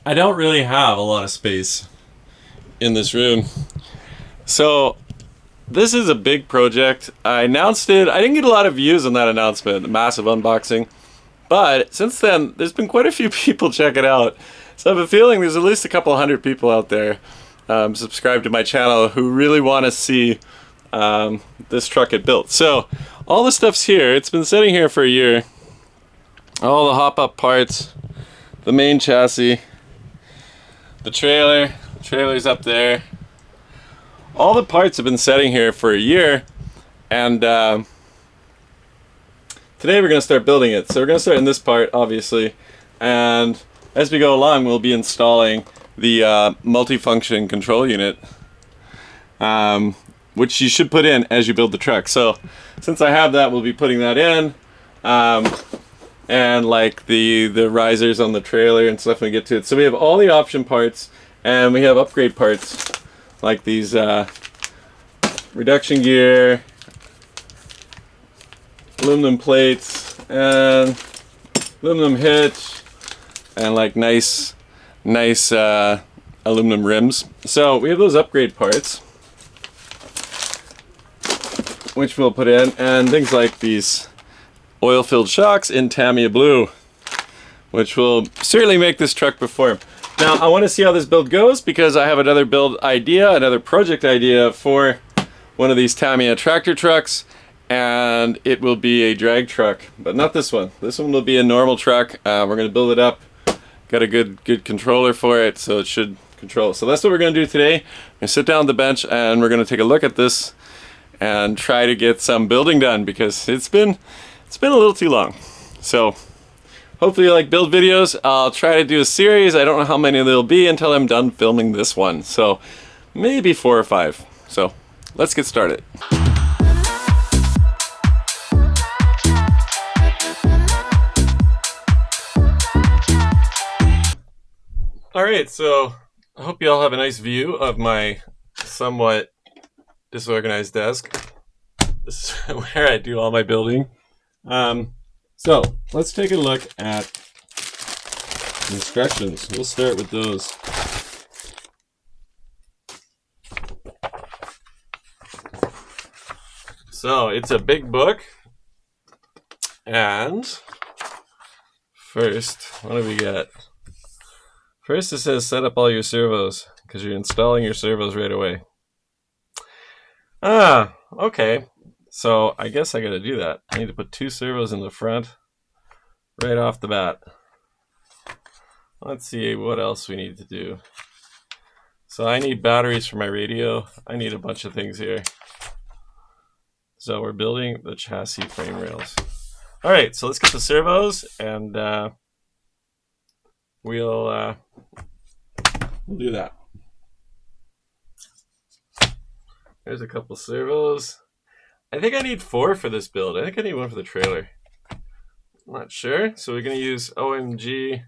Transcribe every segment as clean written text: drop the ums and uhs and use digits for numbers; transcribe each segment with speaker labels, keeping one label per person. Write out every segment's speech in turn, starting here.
Speaker 1: I don't really have a lot of space in this room. So this is a big project. I announced it. I didn't get a lot of views on that announcement, the massive unboxing. But since then, there's been quite a few people check it out. So I have a feeling there's at least a couple hundred people out there subscribed to my channel who really want to see this truck get built. So all the stuff's here. It's been sitting here for a year. All the hop-up parts, the main chassis, the trailer's up there. All the parts have been sitting here for a year, and today we're going to start building it. So we're going to start in this part, obviously, and as we go along we'll be installing the multifunction control unit, which you should put in as you build the truck. So since I have that, we'll be putting that in, and like the risers on the trailer and stuff when we get to it. So we have all the option parts, and we have upgrade parts like these reduction gear, aluminum plates, and aluminum hitch, and like nice aluminum rims. So we have those upgrade parts, which we'll put in, and things like these oil-filled shocks in Tamiya blue, which will certainly make this truck perform. Now I want to see how this build goes, because I have another build idea, another project idea for one of these Tamiya tractor trucks, and it will be a drag truck, but not this one. This one will be a normal truck. We're going to build it up. Got a good controller for it, so it should control. So that's what we're going to do today. We're going to sit down on the bench and we're going to take a look at this and try to get some building done, because it's been a little too long. So hopefully you like build videos. I'll try to do a series. I don't know how many there'll be until I'm done filming this one. So maybe 4 or 5. So let's get started. Alright, so I hope you all have a nice view of my somewhat disorganized desk. This is where I do all my building. So let's take a look at instructions. We'll start with those. So it's a big book, and first, what do we get? First it says set up all your servos, because you're installing your servos right away. Ah, okay. So I guess I gotta do that. I need to put 2 servos in the front right off the bat. Let's see what else we need to do. So I need batteries for my radio. I need a bunch of things here. So we're building the chassis frame rails. Alright, so let's get the servos, and we'll do that. There's a couple servos. I think I need 4 for this build. I think I need 1 for the trailer. I'm not sure. So we're going to use OMG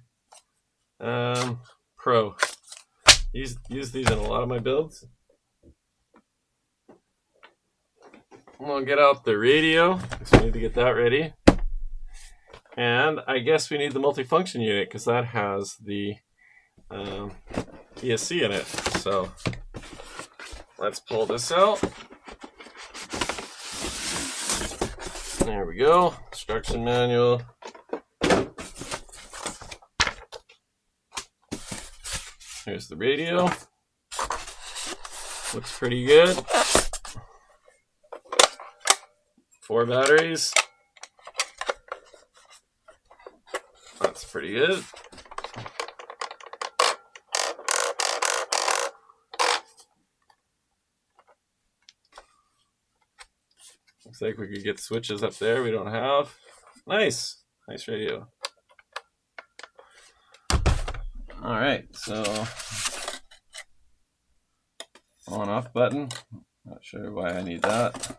Speaker 1: Pro. Use these in a lot of my builds. We'll get out the radio, so we need to get that ready. And I guess we need the multifunction unit, because that has the ESC in it. So let's pull this out. There we go. Instruction manual. Here's the radio. Looks pretty good. 4 batteries. That's pretty good. Looks like we could get switches up there we don't have. Nice radio. Alright, so on off button. Not sure why I need that.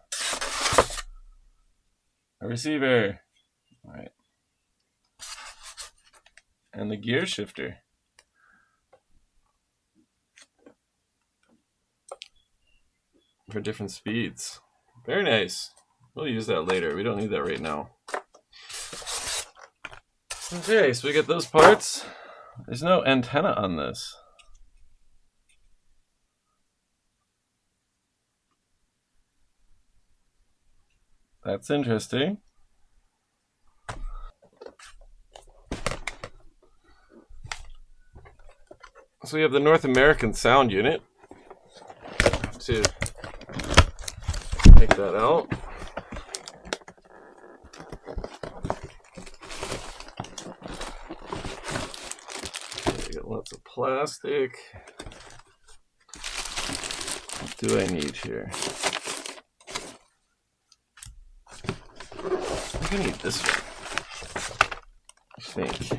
Speaker 1: A receiver. Alright. And the gear shifter. For different speeds. Very nice. We'll use that later. We don't need that right now. Okay, so we get those parts. There's no antenna on this. That's interesting. So we have the North American sound unit to take that out. We got lots of plastic. What do I need here? I think I need this one, I think.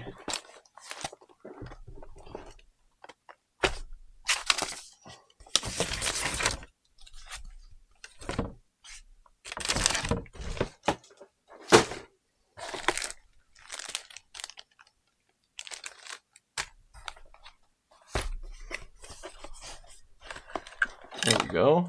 Speaker 1: There we go.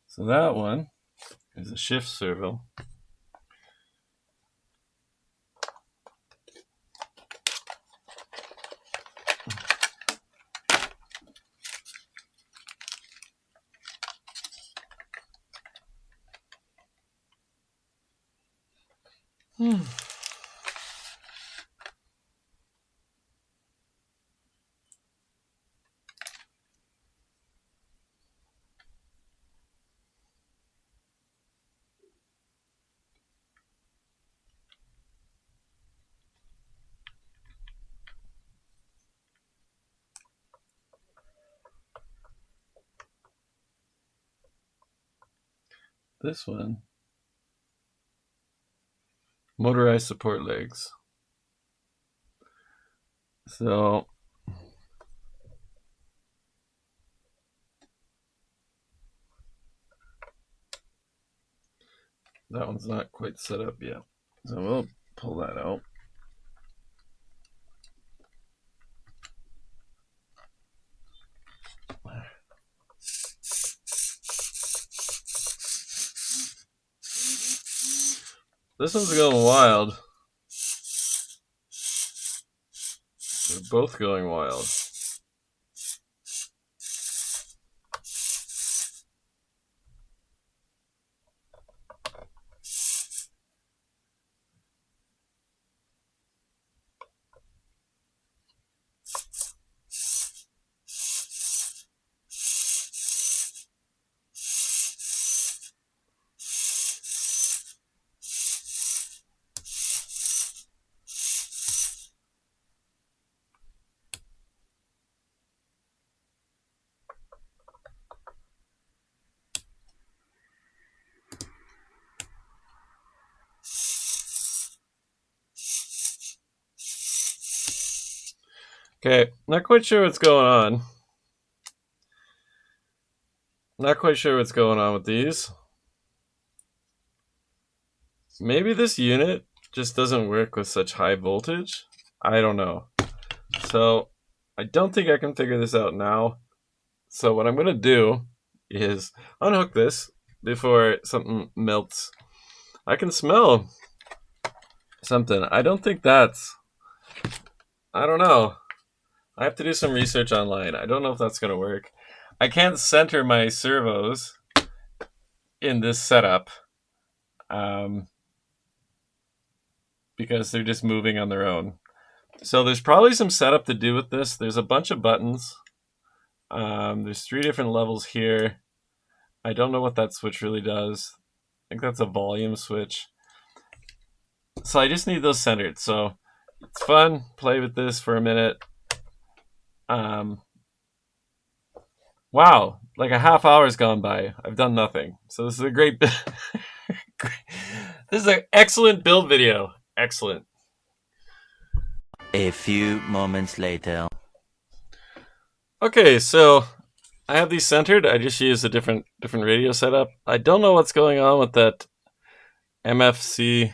Speaker 1: So that one is a shift servo. This one, motorized support legs. So that one's not quite set up yet. So we'll pull that out. This one's going wild. They're both going wild. Okay, not quite sure what's going on. Not quite sure what's going on with these. Maybe this unit just doesn't work with such high voltage. I don't know. So I don't think I can figure this out now. So what I'm going to do is unhook this before something melts. I can smell something. I don't think that's... I don't know. I have to do some research online. I don't know if that's going to work. I can't center my servos in this setup because they're just moving on their own. So there's probably some setup to do with this. There's a bunch of buttons. There's 3 different levels here. I don't know what that switch really does. I think that's a volume switch. So I just need those centered. So it's fun. Play with this for a minute. Wow, like a half hour's gone by. I've done nothing. So this is a great this is an excellent build video. Excellent.
Speaker 2: A few moments later.
Speaker 1: Okay, so I have these centered. I just used a different radio setup. I don't know what's going on with that MFC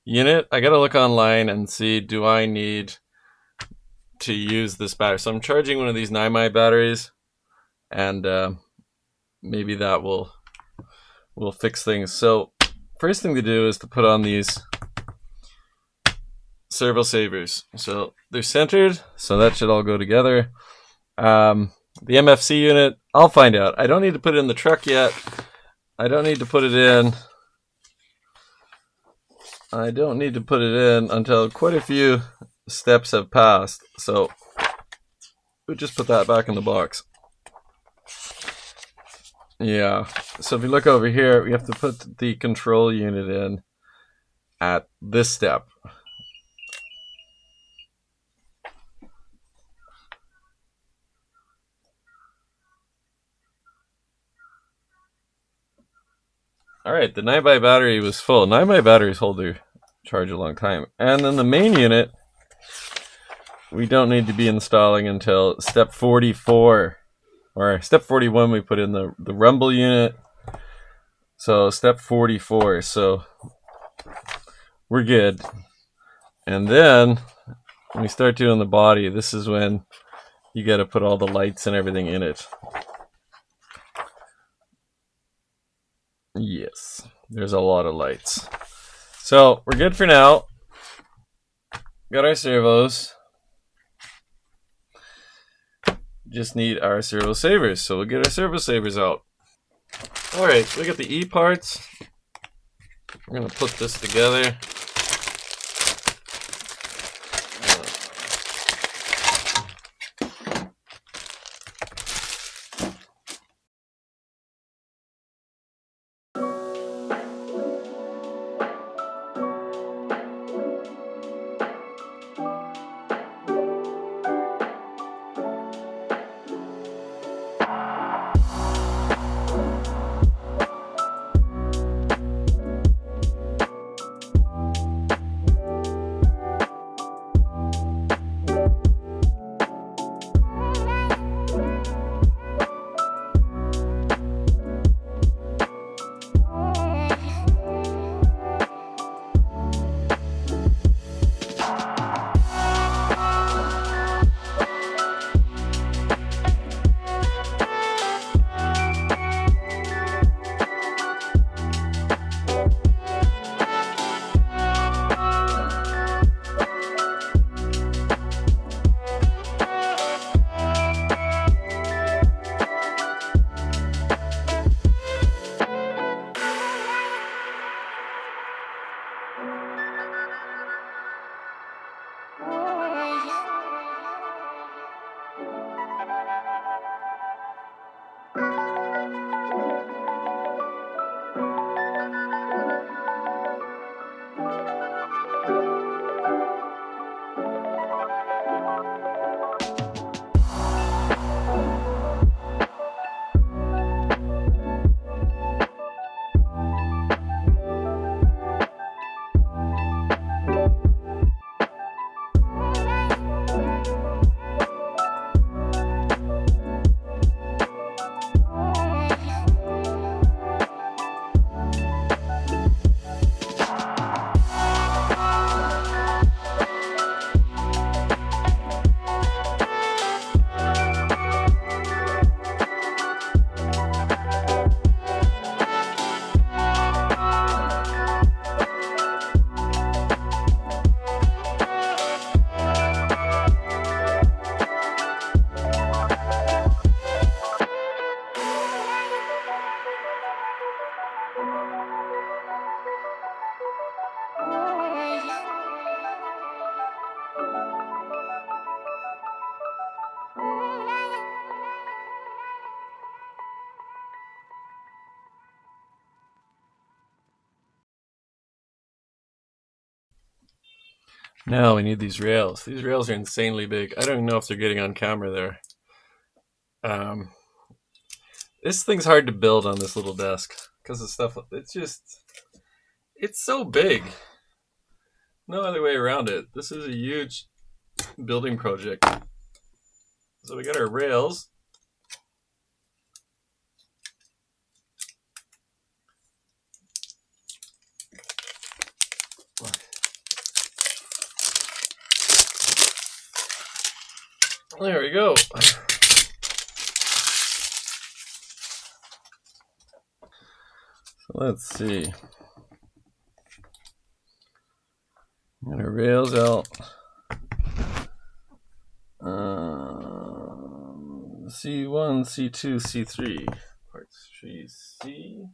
Speaker 1: unit. I gotta look online and see, do I need to use this battery? So I'm charging one of these Tamiya batteries, and maybe that will fix things. So first thing to do is to put on these servo savers. So they're centered, so that should all go together. The MFC unit, I'll find out. I don't need to put it in the truck yet. I don't need to put it in until quite a few steps have passed. So we'll just put that back in the box. Yeah, so if you look over here, we have to put the control unit in at this step. Alright, the 9x battery was full. 9x batteries hold their charge a long time. And then the main unit, we don't need to be installing until step 44. Or step 41, we put in the rumble unit. So step 44, so we're good. And then when we start doing the body, this is when you got to put all the lights and everything in it. Yes, there's a lot of lights. So we're good for now. Got our servos. Just need our servo savers, so we'll get our servo savers out. Alright, we got the E parts. We're going to put this together. Now we need these rails. These rails are insanely big. I don't even know if they're getting on camera there. This thing's hard to build on this little desk because the stuff, it's so big. No other way around it. This is a huge building project. So we got our rails. There we go. So let's see. Got our rails out. C1, C2, C3. Parts 3C.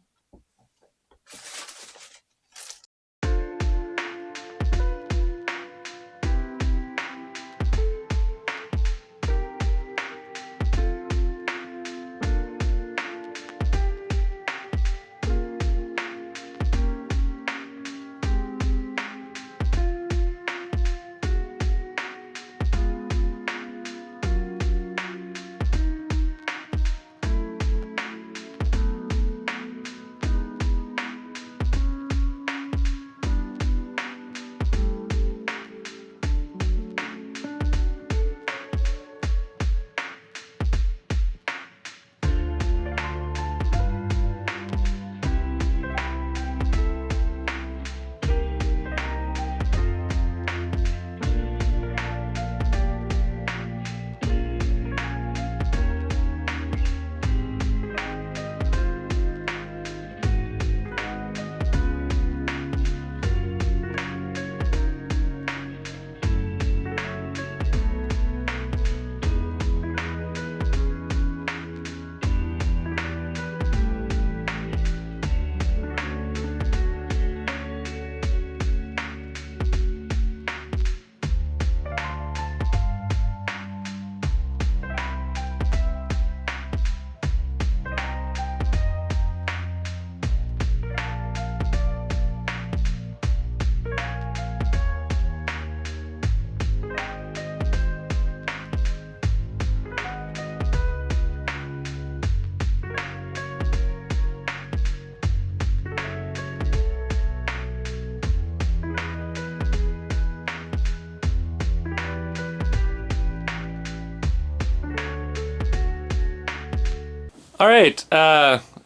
Speaker 1: All right,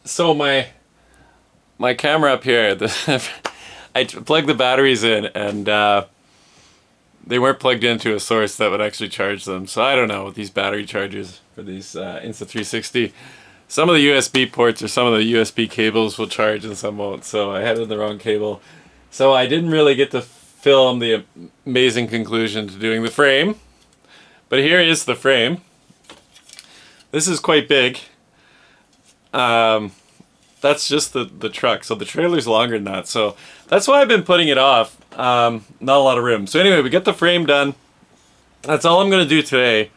Speaker 1: so my camera up here, I plugged the batteries in and they weren't plugged into a source that would actually charge them. So I don't know, with these battery chargers for these Insta360, some of the USB ports or some of the USB cables will charge and some won't. So I had it in the wrong cable. So I didn't really get to film the amazing conclusion to doing the frame. But here is the frame. This is quite big. That's just the truck. So the trailer's longer than that. So that's why I've been putting it off. Not a lot of room. So anyway, we get the frame done. That's all I'm going to do today.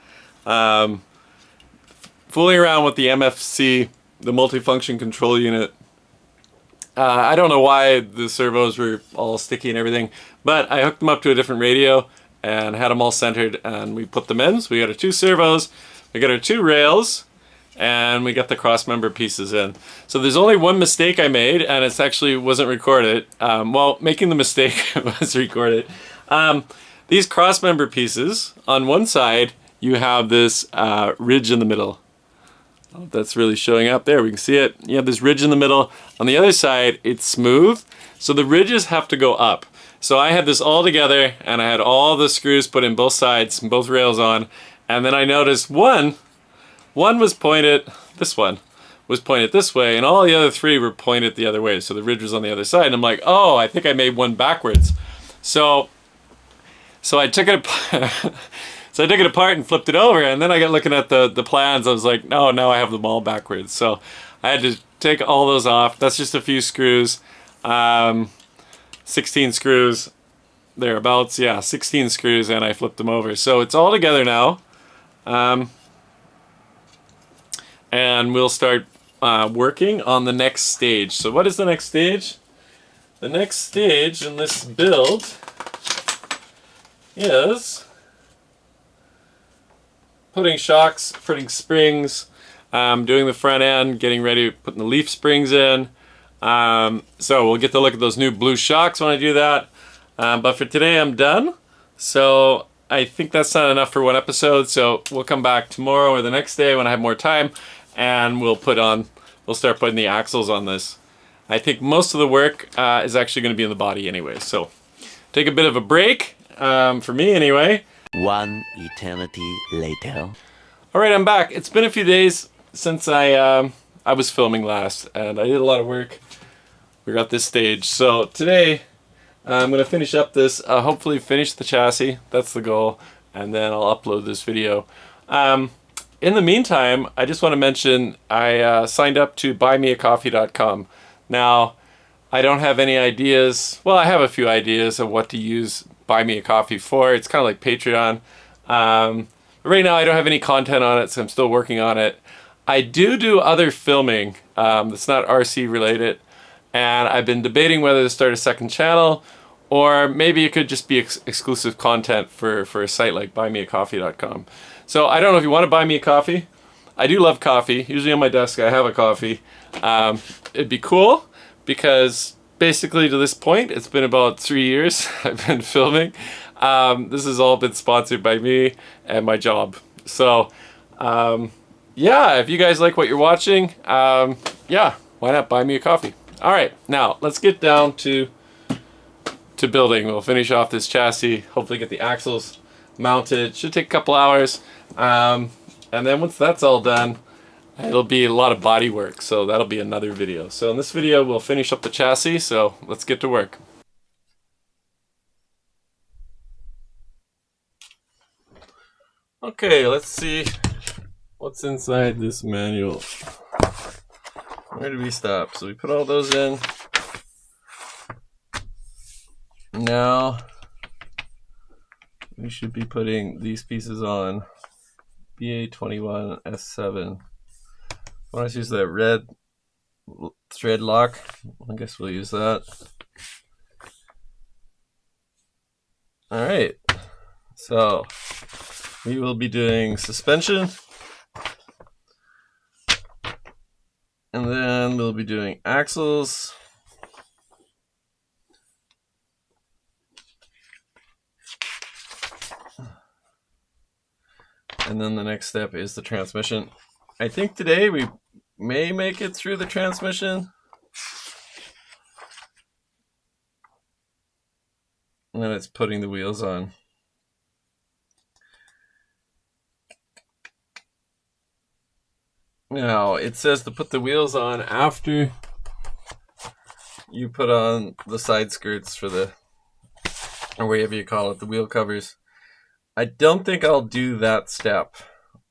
Speaker 1: Fooling around with the MFC, the multifunction control unit. I don't know why the servos were all sticky and everything, but I hooked them up to a different radio and had them all centered, and we put them in. So we got our 2 servos, we got our 2 rails, and we got the cross member pieces in. So there's only one mistake I made, and it actually wasn't recorded. Well, making the mistake was recorded. These cross member pieces, on one side, you have this ridge in the middle. Oh, that's really showing up there. We can see it. You have this ridge in the middle. On the other side, it's smooth. So the ridges have to go up. So I had this all together, and I had all the screws put in both sides, and both rails on. And then I noticed one was pointed, this one was pointed this way, and all the other 3 were pointed the other way. So the ridge was on the other side, and I'm like, oh, I think I made one backwards. So I took it apart. So I took it apart and flipped it over, and then I got looking at the plans. I was like, no, now I have them all backwards. So I had to take all those off. That's just a few screws. 16 screws, thereabouts. Yeah, 16 screws, and I flipped them over. So it's all together now. And we'll start working on the next stage. So what is the next stage? The next stage in this build is putting shocks, putting springs, doing the front end, getting ready, putting the leaf springs in. So we'll get to look at those new blue shocks when I do that. But for today, I'm done. So I think that's not enough for one episode. So we'll come back tomorrow or the next day when I have more time, and we'll start putting the axles on this. I think most of the work is actually going to be in the body anyway. So take a bit of a break, for me anyway.
Speaker 2: One eternity later.
Speaker 1: All right, I'm back. It's been a few days since I was filming last, and I did a lot of work. We're at this stage. So today, I'm going to finish up this, hopefully finish the chassis. That's the goal. And then I'll upload this video. In the meantime, I just want to mention I signed up to buymeacoffee.com. Now, I don't have any ideas. Well, I have a few ideas of what to use Buy Me a Coffee for. It's kind of like Patreon. But right now, I don't have any content on it, so I'm still working on it. I do other filming that's not RC related. And I've been debating whether to start a second channel, or maybe it could just be exclusive content for a site like buymeacoffee.com. So I don't know if you want to buy me a coffee. I do love coffee. Usually on my desk I have a coffee. It'd be cool because basically to this point it's been about 3 years I've been filming. This has all been sponsored by me and my job. So yeah, if you guys like what you're watching, yeah, why not buy me a coffee? All right, now let's get down to building. We'll finish off this chassis, hopefully get the axles mounted. Should take a couple hours. And then once that's all done, it'll be a lot of body work, so that'll be another video. So in this video, we'll finish up the chassis, so let's get to work. Okay, let's see what's inside this manual. Where do we stop? So we put all those in. Now we should be putting these pieces on. BA21 S7. I want to use that red thread lock. I guess we'll use that. Alright, so we will be doing suspension, and then we'll be doing axles, and then the next step is the transmission. I think today we may make it through the transmission. And then it's putting the wheels on. Now, it says to put the wheels on after you put on the side skirts for the, or whatever you call it, the wheel covers. I don't think I'll do that step.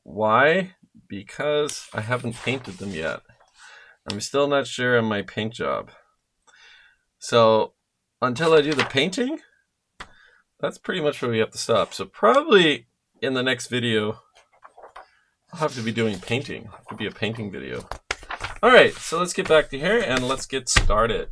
Speaker 1: Why? Because I haven't painted them yet. I'm still not sure on my paint job. So, until I do the painting, that's pretty much where we have to stop. So probably in the next video, I'll have to be doing painting. It could be a painting video. All right, so let's get back to here and let's get started.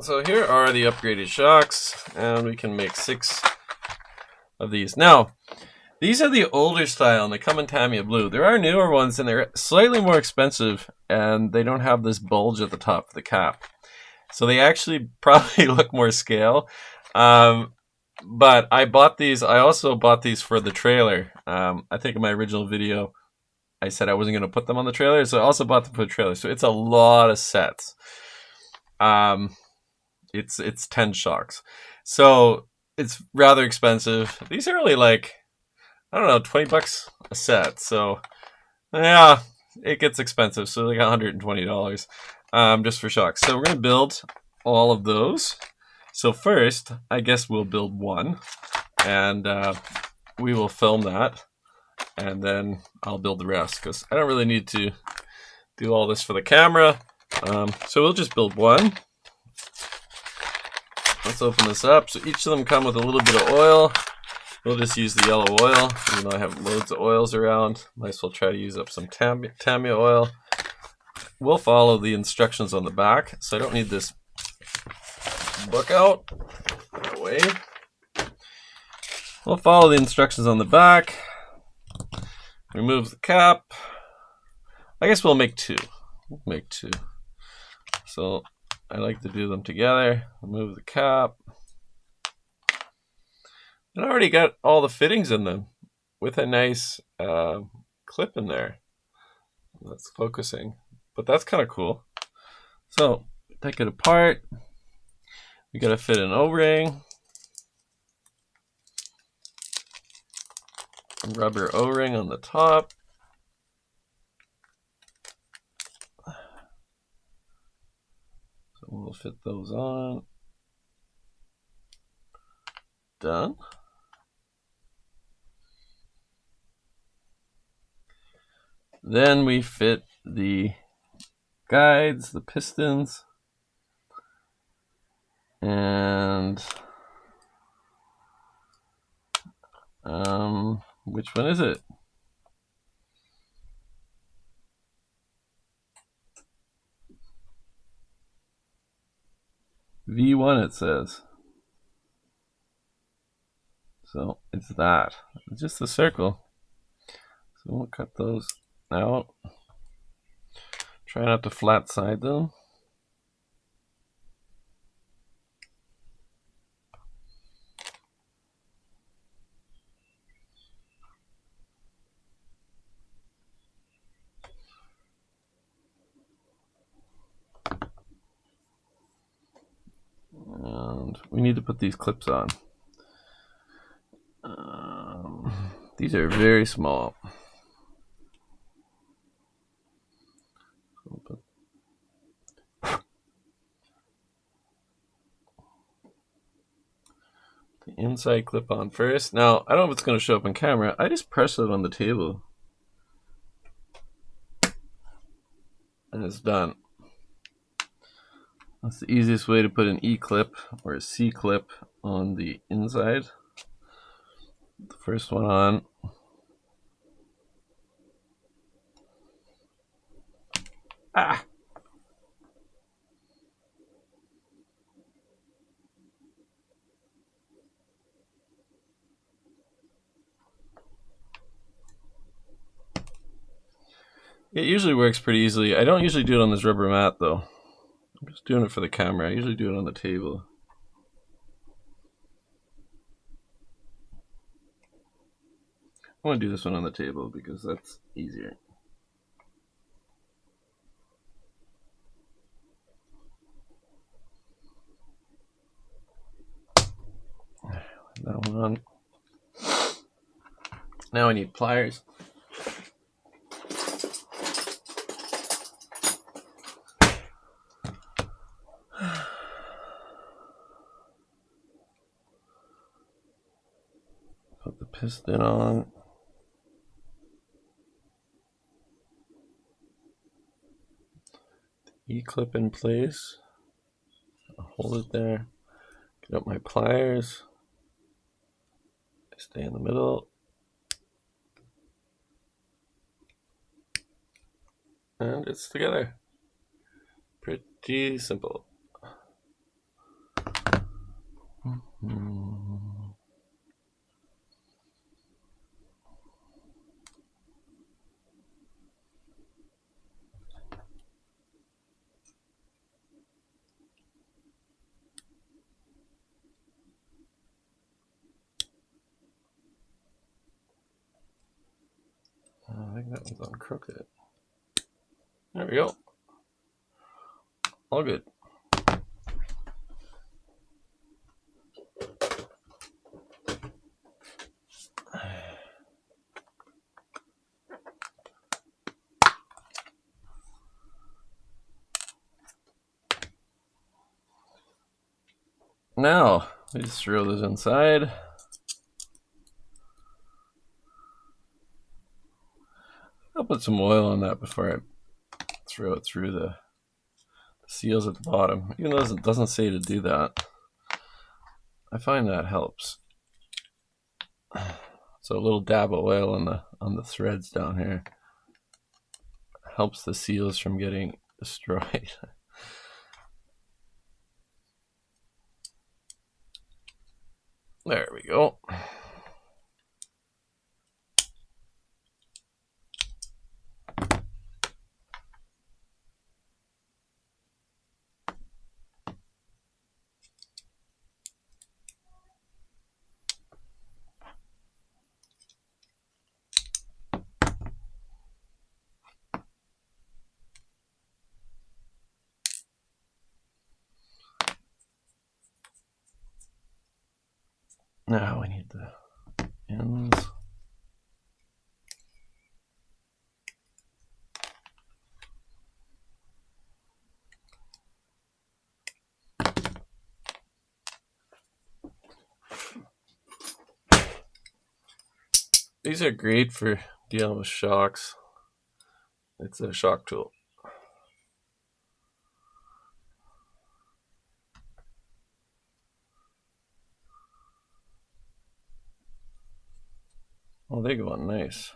Speaker 1: So here are the upgraded shocks, and we can make 6 of these. Now, these are the older style, and they come in Tamiya Blue. There are newer ones, and they're slightly more expensive, and they don't have this bulge at the top of the cap. So they actually probably look more scale. But I bought these. I also bought these for the trailer. I think in my original video, I said I wasn't going to put them on the trailer, so I also bought them for the trailer. So it's a lot of sets. It's 10 shocks. So it's rather expensive. These are only like, I don't know, $20 a set. So yeah, it gets expensive. So like $120 just for shocks. So we're going to build all of those. So first, I guess we'll build one, and we will film that, and then I'll build the rest, because I don't really need to do all this for the camera. So we'll just build one. Let's open this up. So each of them come with a little bit of oil. We'll just use the yellow oil, even though I have loads of oils around. Might as well try to use up some Tamiya oil. We'll follow the instructions on the back, so I don't need this book out. Away. We'll follow the instructions on the back. Remove the cap. I guess we'll make 2. We'll make 2. So I like to do them together. Remove the cap. And I already got all the fittings in them with a nice clip in there. That's focusing, but that's kind of cool. So take it apart. We gotta fit an O-ring, a rubber O-ring on the top. So we'll fit those on. Done. Then we fit the guides, the pistons, and which one is it? V1 it says. So it's that. It's just a circle. So we'll cut those out. Try not to flat side them. And we need to put these clips on. These are very small. We'll put the inside clip on first. Now, I don't know if it's going to show up on camera. I just press it on the table. And it's done. That's the easiest way to put an E-clip or a C-clip on the inside. The first one on. Ah! It usually works pretty easily. I don't usually do it on this rubber mat though. I'm just doing it for the camera. I usually do it on the table. I want to do this one on the table because that's easier. That one on. Now I need pliers. Put the piston on. E-clip in place. I'll hold it there. Get out my pliers. Stay in the middle. And it's together. Pretty simple. I think that one's uncrooked. There we go. All good. Now, we just throw this inside. I'll put some oil on that before I throw it through the seals at the bottom. Even though it doesn't say to do that, I find that helps. So a little dab of oil on the threads down here helps the seals from getting destroyed. There we go. Now we need the ends. These are great for dealing with shocks. It's a shock tool. Oh, they go on nice.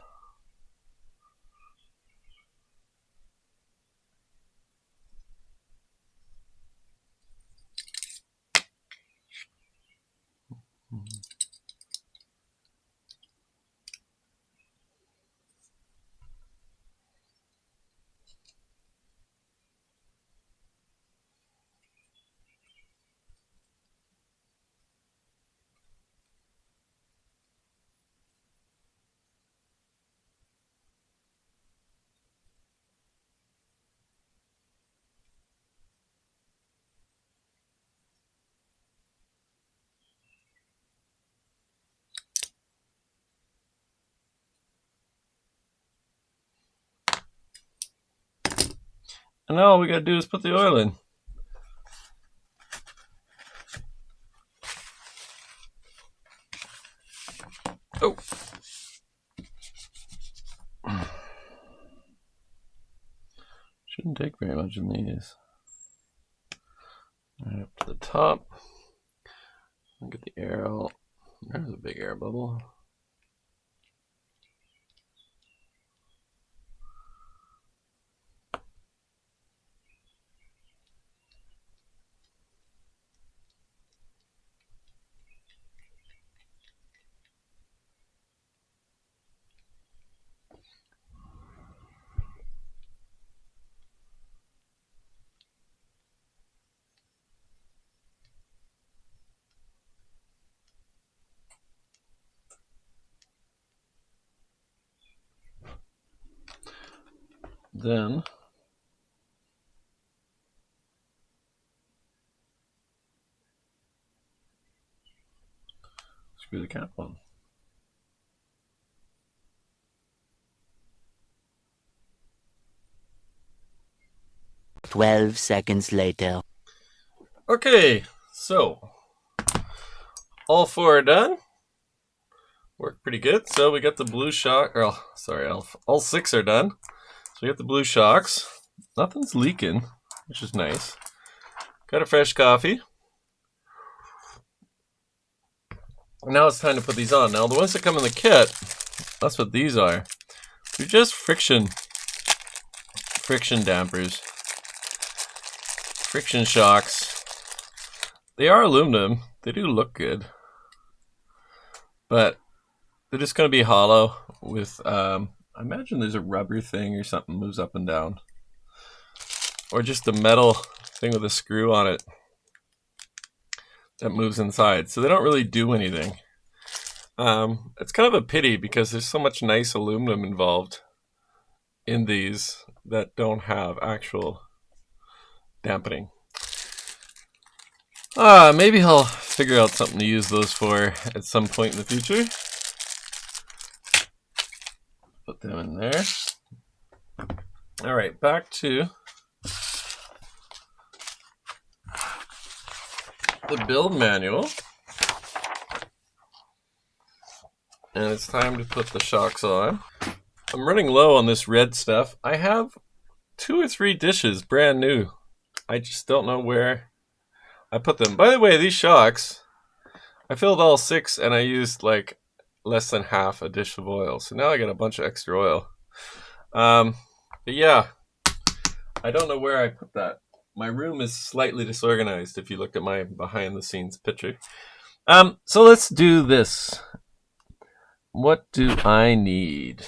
Speaker 1: And now all we gotta do is put the oil in. Oh. Shouldn't take very much in these. Right up to the top. Get the air out. There's a big air bubble. Then screw the cap on.
Speaker 2: "12 seconds later."
Speaker 1: Okay, so all four are done. Worked pretty good. So we got the blue shock. Oh, sorry, all six are done. So we got the blue shocks. Nothing's leaking, which is nice. Got a fresh coffee. Now it's time to put these on. Now the ones that come in the kit, that's what these are. They're just friction dampers. Friction shocks They are aluminum. They do look good. But they're just going to be hollow with, I imagine there's a rubber thing or something moves up and down. Or just a metal thing with a screw on it that moves inside. So they don't really do anything. It's kind of a pity because there's so much nice aluminum involved in these that don't have actual dampening. Maybe I'll figure out something to use those for at some point in the future. Put them in there. All right, back to the build manual. And it's time to put the shocks on. I'm running low on this red stuff. I have 2 or 3 dishes brand new. I just don't know where I put them. By the way, these shocks, I filled all 6 and I used like less than half a dish of oil. So now I got a bunch of extra oil. But yeah, I don't know where I put that. My room is slightly disorganized if you look at my behind the scenes picture. So let's do this. What do I need?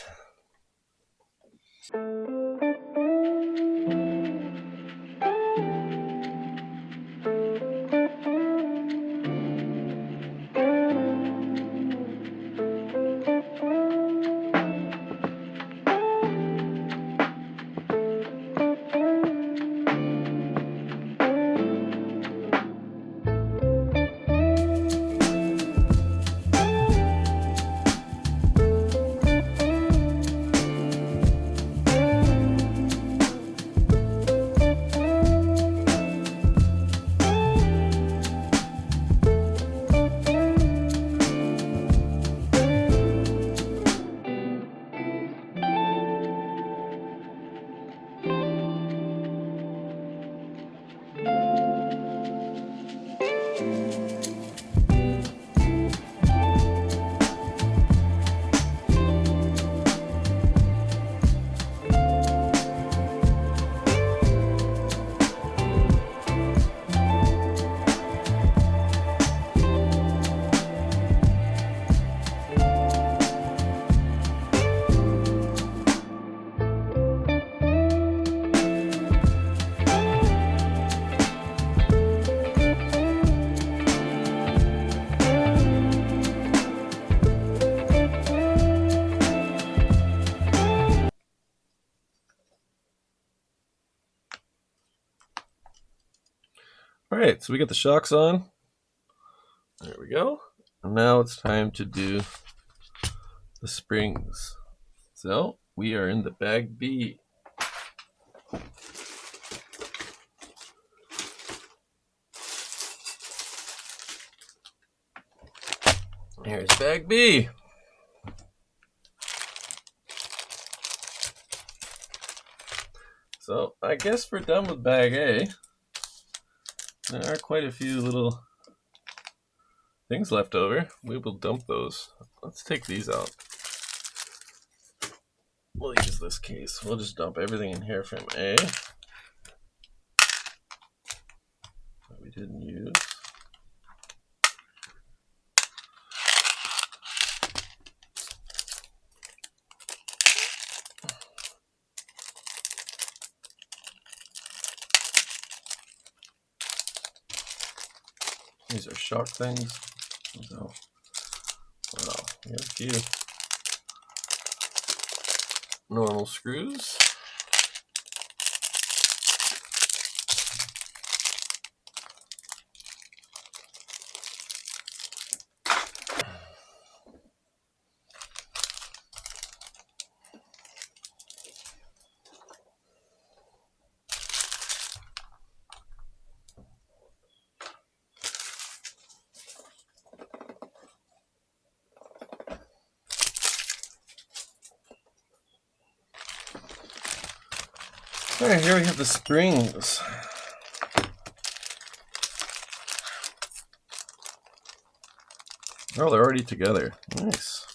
Speaker 1: All right, so we got the shocks on. There we go. And now it's time to do the springs. So we are in the bag B. Here's bag B. So I guess we're done with bag A. There are quite a few little things left over. We will dump those. Let's take these out. We'll use this case. We'll just dump everything in here from A that we didn't use. These are shock things. So, wow, we have a few normal screws. All right, here we have the springs. Oh, they're already together. Nice.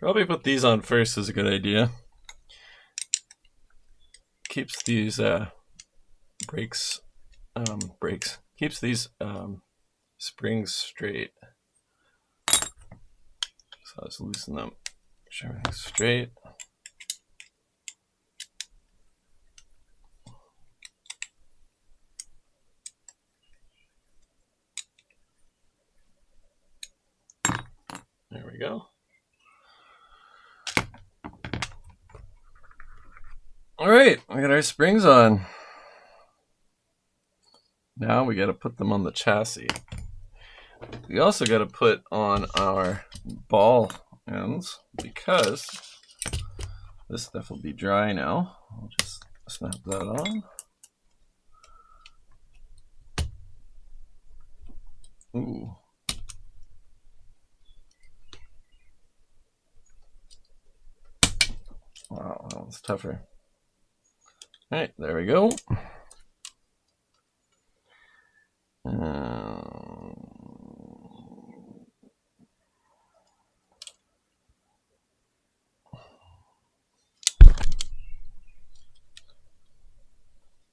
Speaker 1: Probably put these on first is a good idea. Keeps these keeps these springs straight. So let's loosen them. Make sure everything's straight. There we go. All right, we got our springs on. Now we got to put them on the chassis. We also got to put on our ball ends because this stuff will be dry now. I'll just snap that on. Ooh. Wow, that one's tougher. All right, there we go.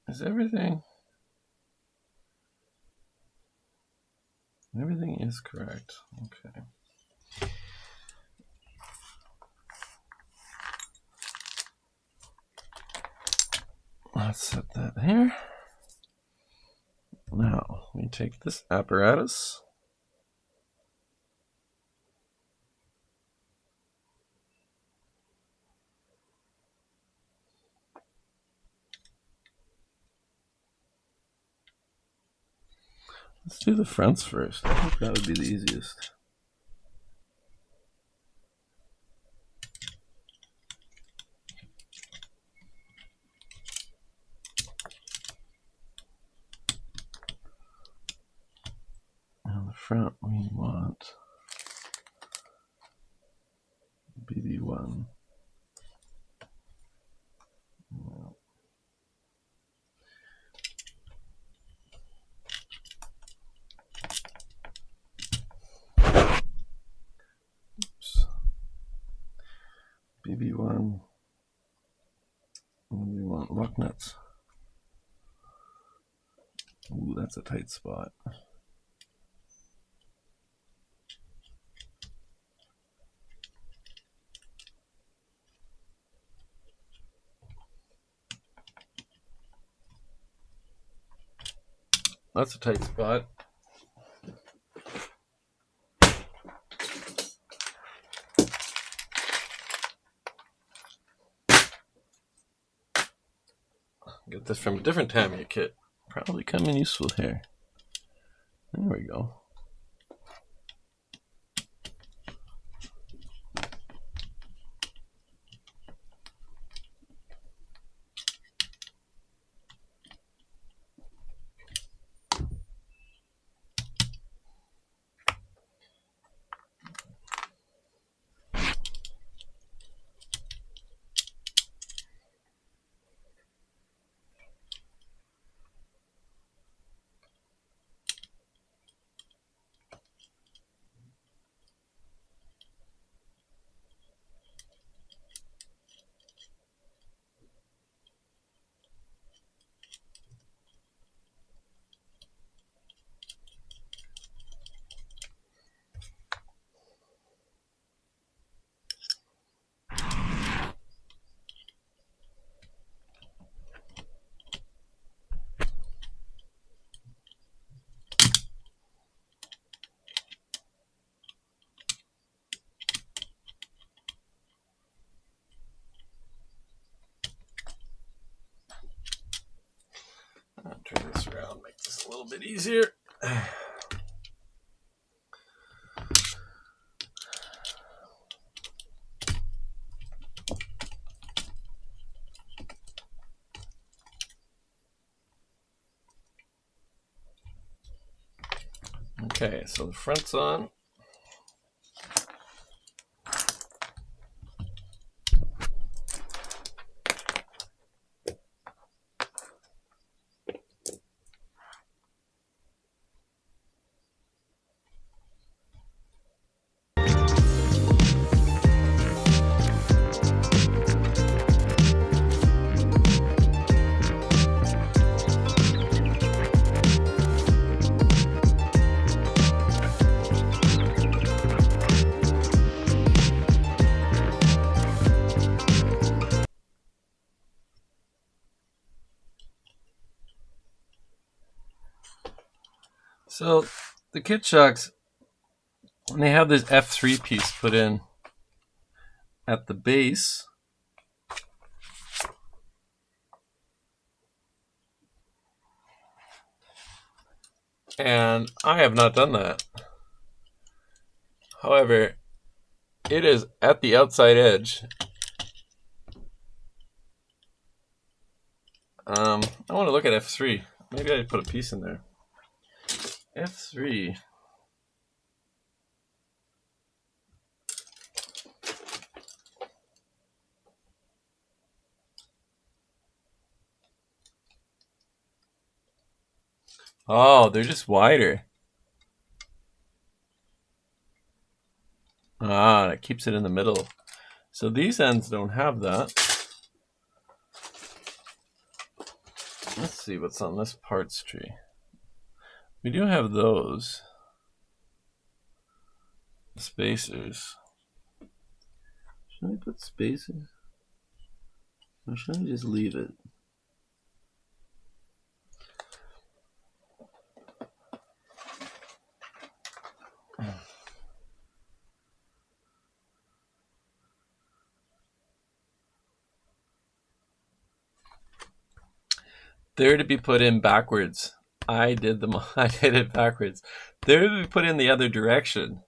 Speaker 1: Is everything? Everything is correct. Okay. Let's set that here. Now we take this apparatus. Let's do the fronts first. I think that would be the easiest. On the front, we want BB1. Oops. BB1. And we want lock nuts. Ooh, that's a tight spot. That's a tight spot. Get this from a different Tamiya kit. Probably come in useful here. There we go. I'll turn this around, make this a little bit easier. Okay, so the front's on. So the kit shocks, when they have this F3 piece put in at the base, and I have not done that. However, it is at the outside edge. I want to look at F3. Maybe I put a piece in there. F3. Oh, they're just wider. Ah, it keeps it in the middle. So these ends don't have that. Let's see what's on this parts tree. We do have those spacers. Should I put spacers? Or should I just leave it? They're to be put in backwards. I did it backwards. They're to be put in the other direction.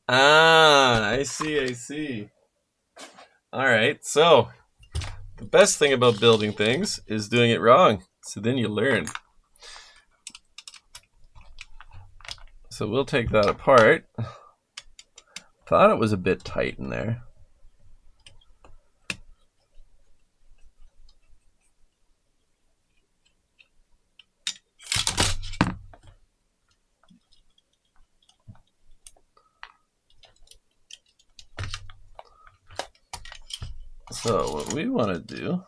Speaker 1: Ah, I see. All right, so the best thing about building things is doing it wrong. So then you learn. So we'll take that apart. Thought it was a bit tight in there. So what we want to do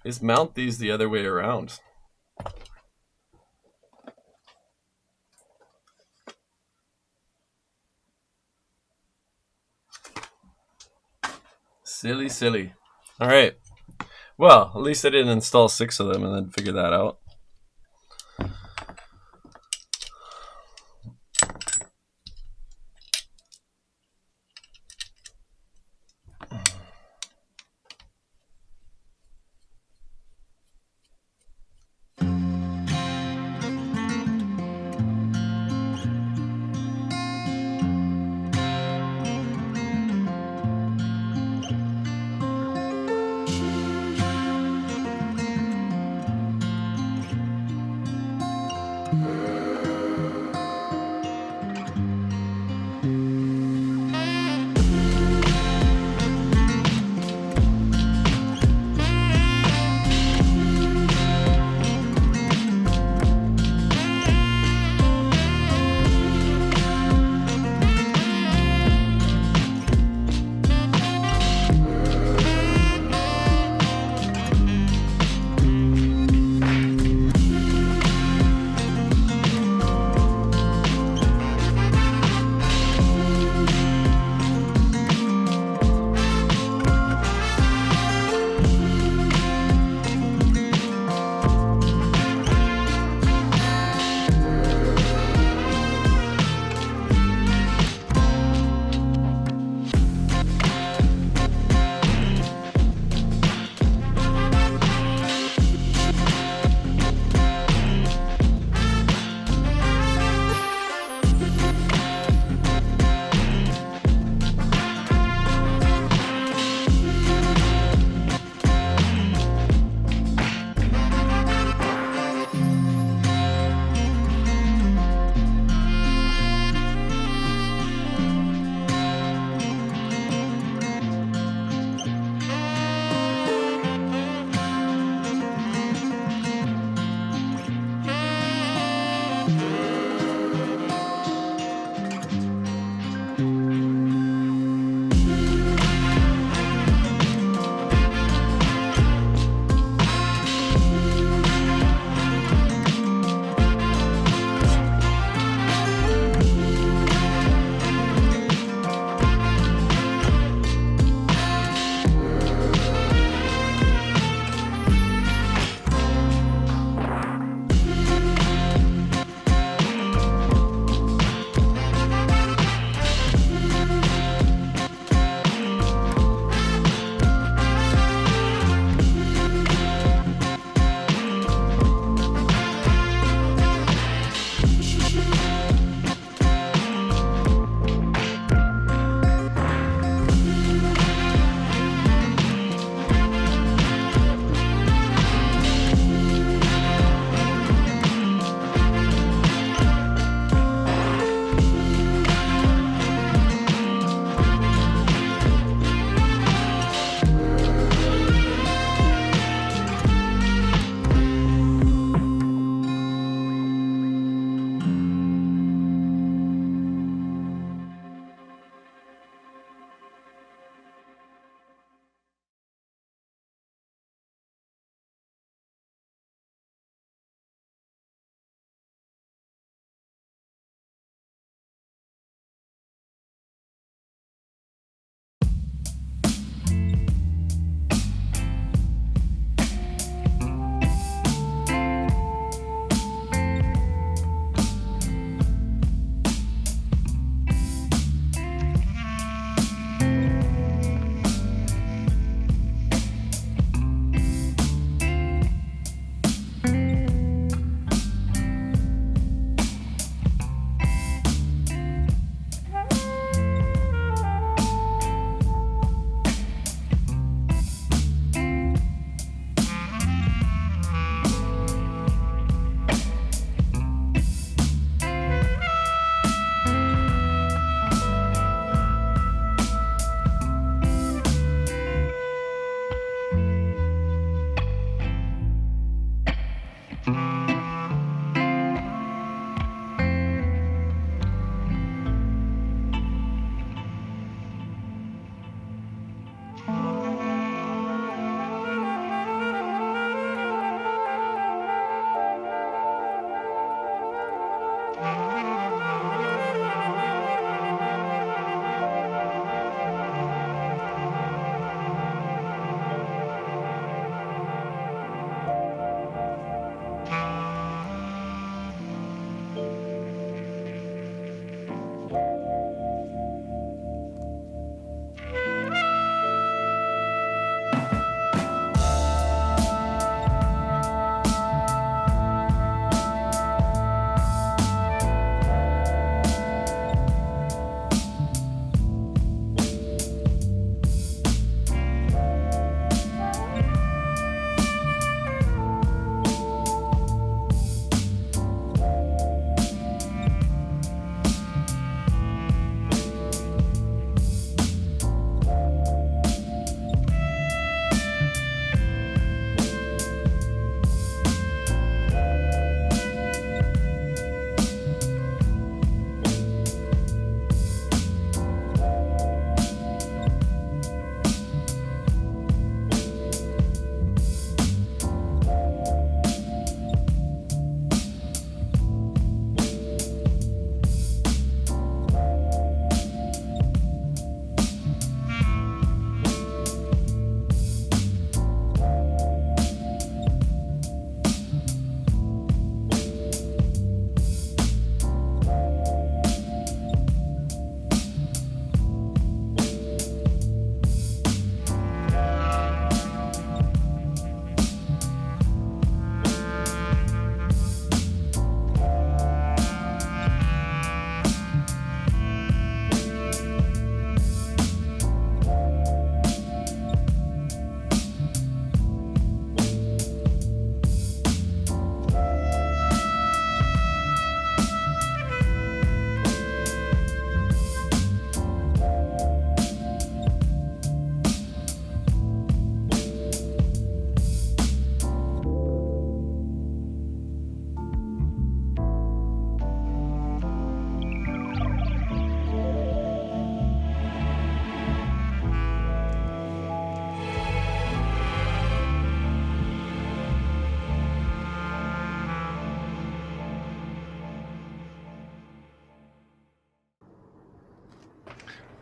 Speaker 1: is mount these the other way around. Silly. All right. Well, at least I didn't install 6 of them and then figure that out.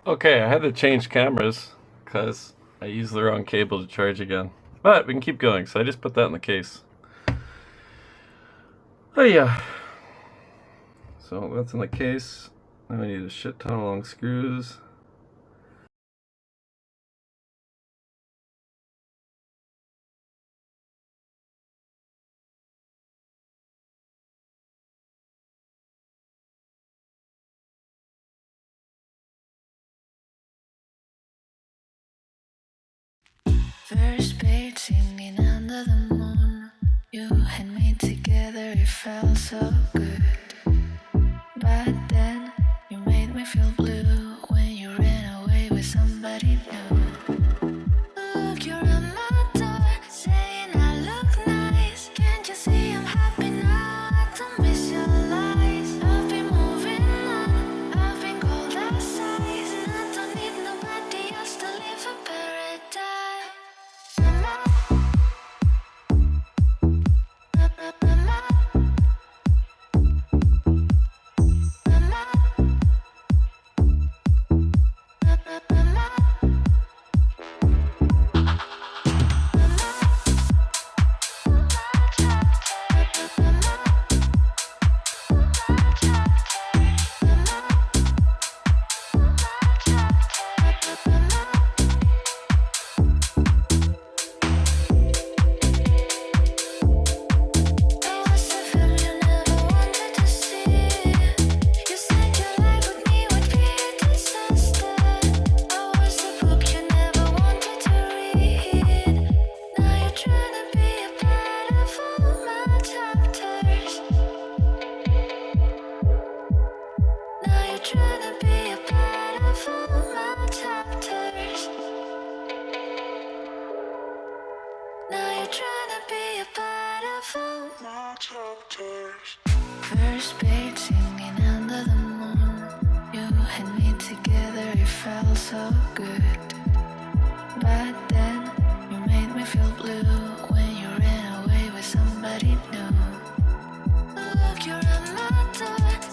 Speaker 1: Okay, I had to change cameras because I used the wrong cable to charge again. But we can keep going, so I just put that in the case. Oh yeah. So that's in the case. Now I need a shit ton of long screws.
Speaker 3: First page singing under the moon. You and me together, it felt so good. But then you made me feel blue when you ran away with somebody new. Look, you're at my door, saying I look nice. Can't you see I'm happy now? I don't miss your lies. I've been moving on, I've been cold outside, and I don't need nobody else to live a paradise. First page singing under the moon. You and me together, it felt so good. But then you made me feel blue when you ran away with somebody new. Look, you're at my door,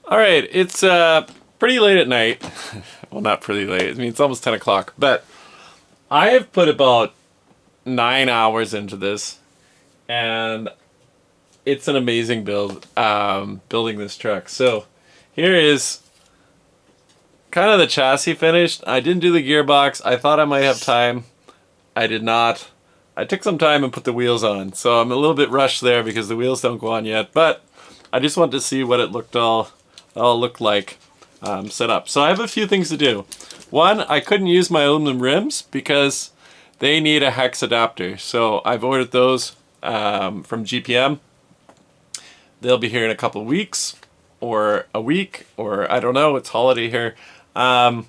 Speaker 1: All right, it's pretty late at night. Well, not pretty late. I mean, it's almost 10 o'clock. But I have put about 9 hours into this, and it's an amazing build, building this truck. So here is kind of the chassis finished. I didn't do the gearbox. I thought I might have time. I did not. I took some time and put the wheels on. So I'm a little bit rushed there because the wheels don't go on yet. But I just wanted to see what it looked like set up. So I have a few things to do. One, I couldn't use my aluminum rims because they need a hex adapter. So I've ordered those from GPM. They'll be here in a couple of weeks or a week, or I don't know, it's holiday here. And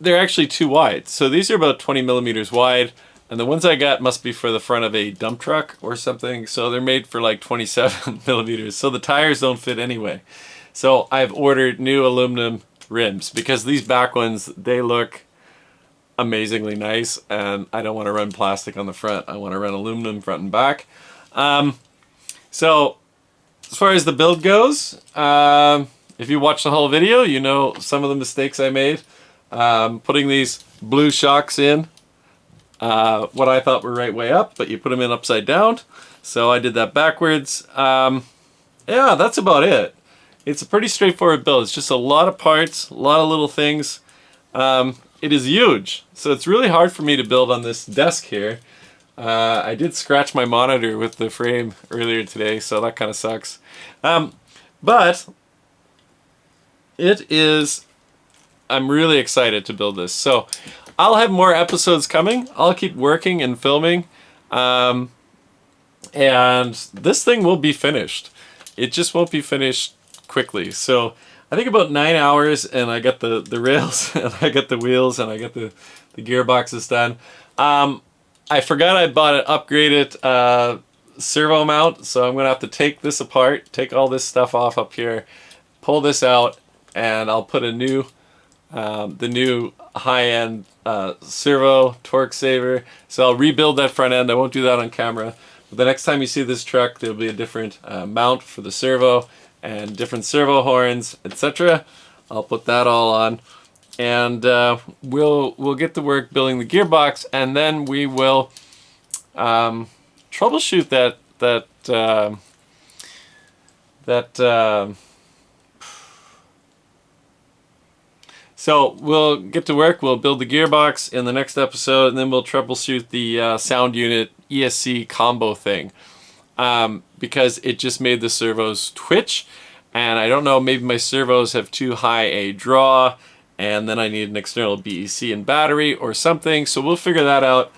Speaker 1: they're actually too wide. So these are about 20 millimeters wide, and the ones I got must be for the front of a dump truck or something. So they're made for like 27 millimeters. So the tires don't fit anyway. So I've ordered new aluminum rims because these back ones, they look amazingly nice, and I don't want to run plastic on the front. I want to run aluminum front and back. So as far as the build goes, if you watch the whole video, you know some of the mistakes I made. Putting these blue shocks in, what I thought were right way up, but you put them in upside down. So I did that backwards. Yeah, that's about it. It's a pretty straightforward build. It's just a lot of parts, a lot of little things. It is huge, so it's really hard for me to build on this desk here. I did scratch my monitor with the frame earlier today, so that kind of sucks. But it is, I'm really excited to build this. So I'll have more episodes coming. I'll keep working and filming. And this thing will be finished. It just won't be finished quickly. So I think about 9 hours, and I got the rails, and I got the wheels, and I got the gearboxes done. I forgot I bought an upgraded servo mount, so I'm gonna have to take this apart, take all this stuff off up here, pull this out, and I'll put a new, the new high-end servo torque saver. So I'll rebuild that front end. I won't do that on camera. But the next time you see this truck, there'll be a different mount for the servo and different servo horns, etc. I'll put that all on, and we'll get to work building the gearbox, and then we will troubleshoot so we'll get to work, we'll build the gearbox in the next episode, and then we'll troubleshoot the sound unit ESC combo thing. Because it just made the servos twitch, and I don't know, maybe my servos have too high a draw, and then I need an external BEC and battery or something. So we'll figure that out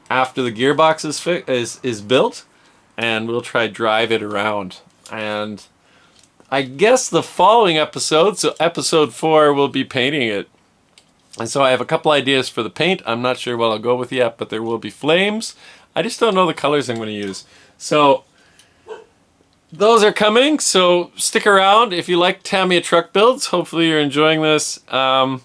Speaker 1: after the gearbox is built, and we'll try drive it around. And I guess the following episode, so episode 4, will be painting it. And so I have a couple ideas for the paint. I'm not sure what I'll go with yet, but there will be flames. I just don't know the colors I'm going to use. So those are coming, so stick around if you like Tamiya truck builds. Hopefully you're enjoying this. My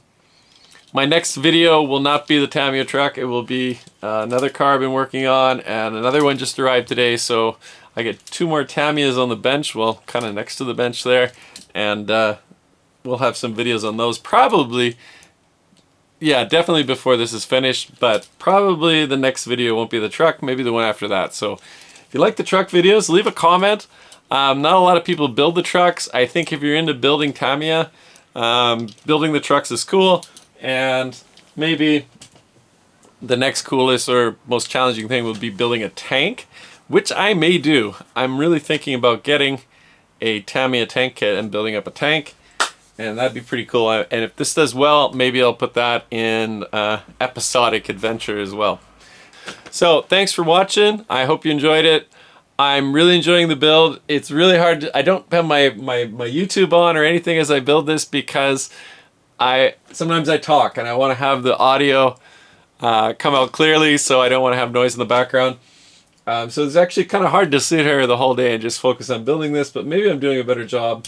Speaker 1: next video will not be the Tamiya truck. It will be another car I've been working on, and another one just arrived today. So I get 2 more Tamiyas on the bench, well, kind of next to the bench there, and we'll have some videos on those. Probably, yeah, definitely before this is finished, but probably the next video won't be the truck, maybe the one after that. So if you like the truck videos, leave a comment. Not a lot of people build the trucks. I think if you're into building Tamiya, building the trucks is cool, and maybe the next coolest or most challenging thing would be building a tank, which I may do. I'm really thinking about getting a Tamiya tank kit and building up a tank, and that'd be pretty cool. And if this does well, maybe I'll put that in episodic adventure as well. So thanks for watching. I hope you enjoyed it. I'm really enjoying the build. It's really hard to, I don't have my YouTube on or anything as I build this, because sometimes I talk and I want to have the audio come out clearly, so I don't want to have noise in the background. So it's actually kind of hard to sit here the whole day and just focus on building this, but maybe I'm doing a better job.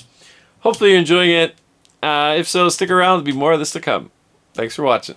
Speaker 1: Hopefully you're enjoying it. If so, stick around. There'll be more of this to come. Thanks for watching.